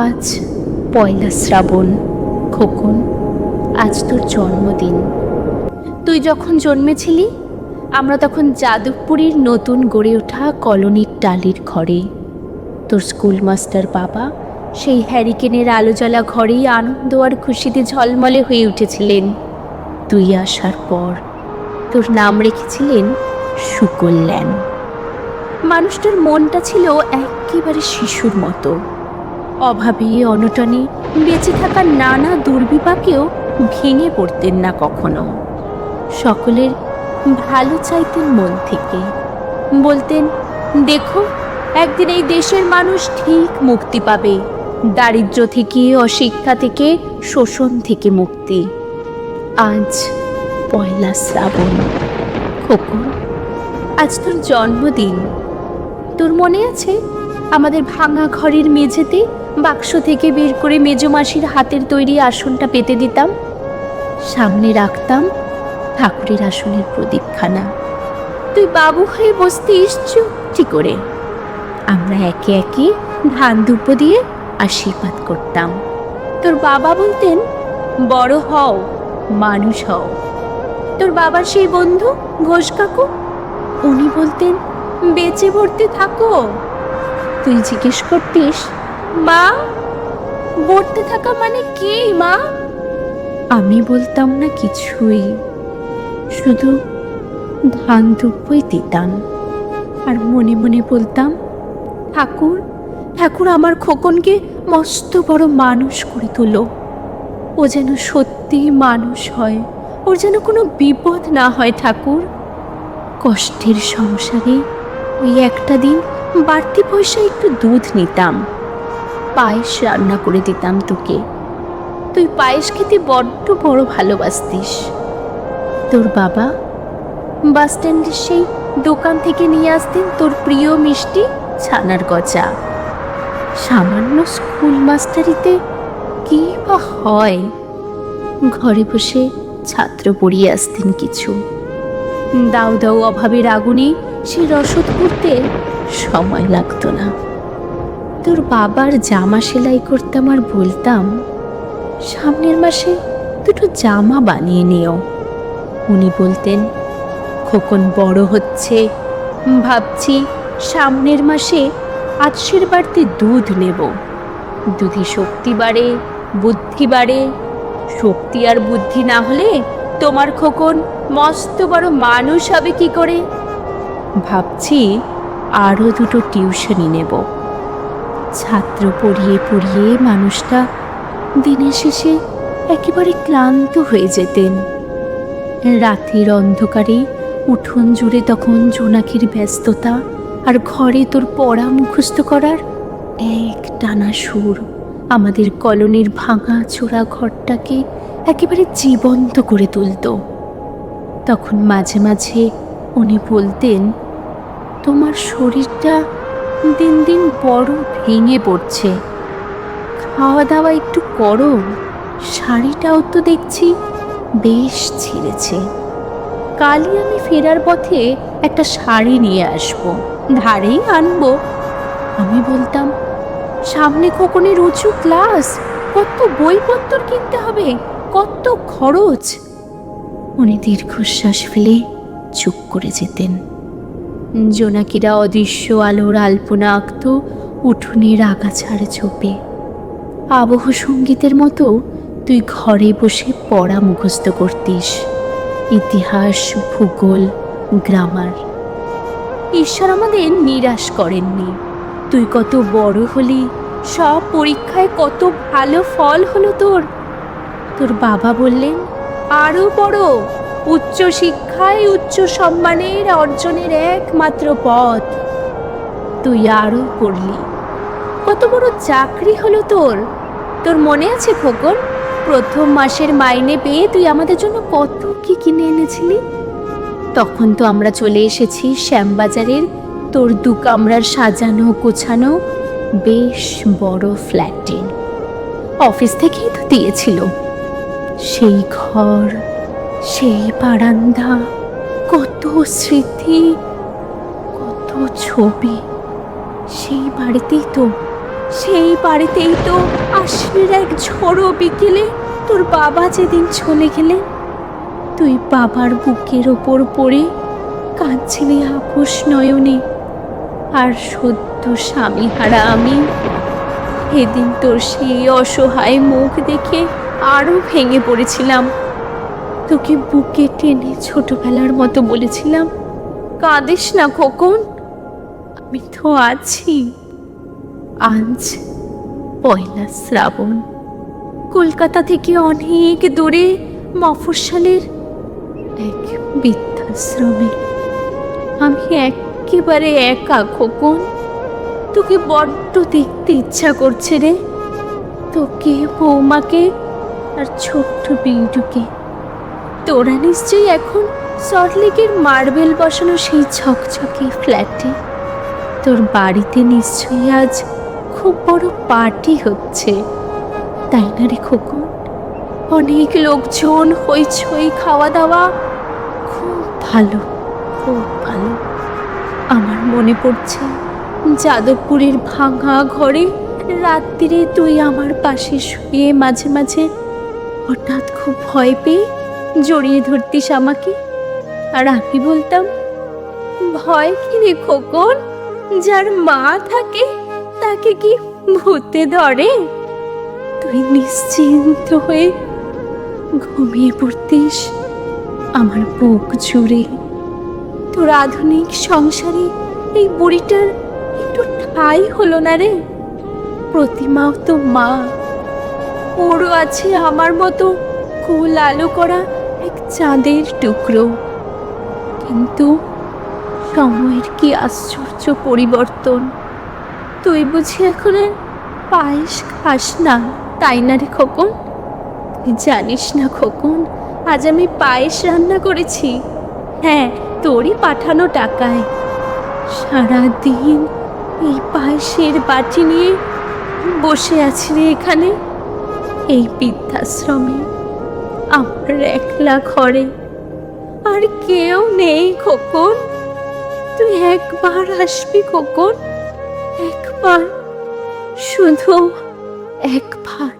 আজ পয়লা শ্রাবণ। খোকন, আজ তোর জন্মদিন। তুই যখন জন্মেছিলি আমরা তখন যাদবপুরীর নতুন গড়ে ওঠা কলোনির টালির ঘরে। তোর স্কুল মাস্টার বাবা সেই হ্যারিকেনের আলো জ্বলা ঘরেই আনন্দ আর খুশিতে ঝলমলে হয়ে উঠেছিলেন। তুই আসার পর তোর নাম রেখেছিলেন সুকল্যাণ। মানুষটার মনটা ছিল একেবারে শিশুর মতো। অভাবে অনটনে বেঁচে থাকার নানা দুর্বিপাকেও ভেঙে পড়তেন না কখনো। সকলের ভালো চাইতেন মন থেকে। বলতেন, দেখো, একদিন এই দেশের মানুষ ঠিক মুক্তি পাবে, দারিদ্র্য থেকে, অশিক্ষা থেকে, শোষণ থেকে মুক্তি। আজ পয়লা শ্রাবণ। খোকন, আজ তোর জন্মদিন। তোর মনে আছে আমাদের ভাঙা ঘরের মেঝেতে বাক্স থেকে বের করে মেজমাসির হাতের তৈরি আসনটা পেতে দিতাম, সামনে রাখতাম ঠাকুরের আসনের প্রদীপখানা। তুই বাবু হয়ে বসতিস চুপটি করে। আমরা একে একে ধান ধূপ দিয়ে আশীর্বাদ করতাম। তোর বাবা বলতেন, বড় হও, মানুষ হও। তোর বাবার সেই বন্ধু ঘোষ কাকু, উনি বলতেন, বেঁচে পড়তে থাকো। তুই জিজ্ঞেস করতিস, মা, পড়তে থাকা মানে কি মা? আমি বলতাম না কিছুই, শুধু ধান ধূপই দিতাম আর মনে মনে বলতাম, ঠাকুর, ঠাকুর আমার খোকনকে মস্ত বড় মানুষ করে তোলো। ও যেন সত্যি মানুষ হয়, ওর যেন কোনো বিপদ না হয় ঠাকুর। কষ্টের সংসারে ওই একটা দিন বাড়তি পয়সা একটু দুধ নিতাম, পায়েস রান্না করে দিতাম তোকে। তুই পায়েস খেতে বড্ড বড় ভালোবাসতিস। তোর বাবা বাস স্ট্যান্ডের সেই দোকান থেকে নিয়ে আসতেন তোর প্রিয় মিষ্টি ছানার গজা। সামান্য স্কুল মাস্টারিতে কি বা হয়, ঘরে বসে ছাত্র পড়িয়ে আসতেন কিছু। দাউ দাউ অভাবের আগুনে সে রসদ করতে সময় লাগতো না। তোর বাবার জামা সেলাই করতাম আর বলতাম, সামনের মাসে দুটো জামা বানিয়ে নিও। উনি বলতেন, খোকন বড় হচ্ছে, ভাবছি সামনের মাসে আজকের বাড়তি দুধ নেব। দুধে শক্তি বাড়ে, বুদ্ধি বাড়ে। শক্তি আর বুদ্ধি না হলে তোমার খোকন মস্ত বড় মানুষ হবে কি করে? ভাবছি আরও দুটো টিউশনি নেব। ছাত্র পড়িয়ে পড়িয়ে মানুষটা দিনের শেষে একেবারে ক্লান্ত হয়ে যেতেন। রাতের অন্ধকারে উঠোন জুড়ে তখন জোনাকির ব্যস্ততা আর ঘরে তোর পড়া মুখস্থ করার এক টানা সুর আমাদের কলোনির ভাঙা চোরা ঘরটাকে একেবারে জীবন্ত করে তুলত। তখন মাঝে মাঝে উনি বলতেন, তোমার শরীরটা দিন দিন বড় ভেঙে পড়ছে, খাওয়া দাওয়া একটু করো। শাড়িটাও তো দেখছি বেশ ছিঁড়েছে। কালই আমি ফেরার পথে একটা শাড়ি নিয়ে আসবো, ধারেই আনবো। আমি বলতাম, সামনে খোকনের উঁচু ক্লাস, কত বইপত্র কিনতে হবে, কত খরচ। উনি দীর্ঘশ্বাস ফেলে চুপ করে যেতেন। জোনাকিরা অদৃশ্য আলোর আলপনা আঁকত উঠোনের আগাছাড় ছোপে। আবহ সঙ্গীতের মতো তুই ঘরে বসে পড়া মুখস্থ করতিস, ইতিহাস, ভূগোল, গ্রামার। ঈশ্বর আমাদের নিরাশ করেননি। তুই কত বড় হলি, সব পরীক্ষায় কত ভালো ফল হলো তোর। তোর বাবা বললেন, আরো পড়ো, উচ্চ শিক্ষায় উচ্চ সম্মানের অর্জনের একমাত্র পথ। তুই আরো পড়লি, কত বড় চাকরি হলো তোর। তোর মনে আছে খোকন, প্রথম মাসের মাইনে পেয়ে তুই আমাদের জন্য কত কি কিনে এনেছিলি? তখন তো আমরা চলে এসেছি শ্যামবাজারের তোর 2 কামরার সাজানো গোছানো বেশ বড় ফ্ল্যাটে। অফিস থেকেই তো দিয়েছিল। সেই ঘর, সেই বারান্দা, কত স্মৃতি, কত ছবি। সেই বাড়িতেই তো সেই বাড়িতেই তো আশ্বিনের এক ঝড়ো বিকেলে তোর বাবা যেদিন চলে গেলেন, তুই বাবার বুকের ওপর পড়ে কাঁদছিলি আপোষ নয়নে। আর সদ্য স্বামীহারা আমি সেদিন তোর সেই অসহায় মুখ দেখে আরো ভেঙে পড়েছিলাম। তোকে বুকে টেনে ছোটবেলার মতো বলেছিলাম, কাঁদিস না খোকন, আমি তো আছি। আজ পয়লা শ্রাবণ, কলকাতা থেকে অনেক দূরে মফস্বলের এক বৃদ্ধাশ্রমে আমি একেবারে একা খোকন। তোকে বড্ড দেখতে ইচ্ছা করছে রে, তোকে, বৌমাকে আর ছোট্ট বিউটুকে। তোরা নিশ্চয়ই এখন সল্টলেকের মার্বেল বসানো সেই ঝকঝকে ফ্ল্যাটে। তোর বাড়িতে নিশ্চয়ই আজ খুব বড় পার্টি হচ্ছে, তাই না রে খোকন? অনেক লোকজন, হইচই, খাওয়া দাওয়া, খুব ভালো, খুব ভালো। আমার মনে পড়ছে যাদবপুরের ভাঙা ঘরে রাত্রিরে তুই আমার পাশে শুয়ে মাঝে মাঝে হঠাৎ খুব ভয় পেয়ে জড়িয়ে ধরতিস আমাকে, আর আমি বলতাম, ভয় কি রে খোকন, যার মা থাকে তাকে কি ভূতে ধরে? তুই নিশ্চিন্ত হয়ে ঘুমিয়ে পড়তিস আমার বুক জুড়ে। তোর আধুনিক সংসারে এই বুড়িটার একটু ঠাঁই হলো না রে। প্রতিমাও তো মা, ওরও আছে আমার মতো কুল আলো করা এক চাঁদের টুকরো। কিন্তু সময়ের কি আশ্চর্য পরিবর্তন! তুই বুঝি এখন আর পায়েস খাস না, তাই না রে খোকন? তুই জানিস না খোকন, আজ আমি পায়েস রান্না করেছি। হ্যাঁ, তোরই পাঠানো টাকায়। সারাদিন এই পায়েসের বাটি নিয়ে বসে আছি রে এখানে, এই বৃদ্ধাশ্রমে, আমার একলা ঘরে। আর কেউ নেই খোকন। তুই একবার আসবি খোকন, একবার, শুধু একবার।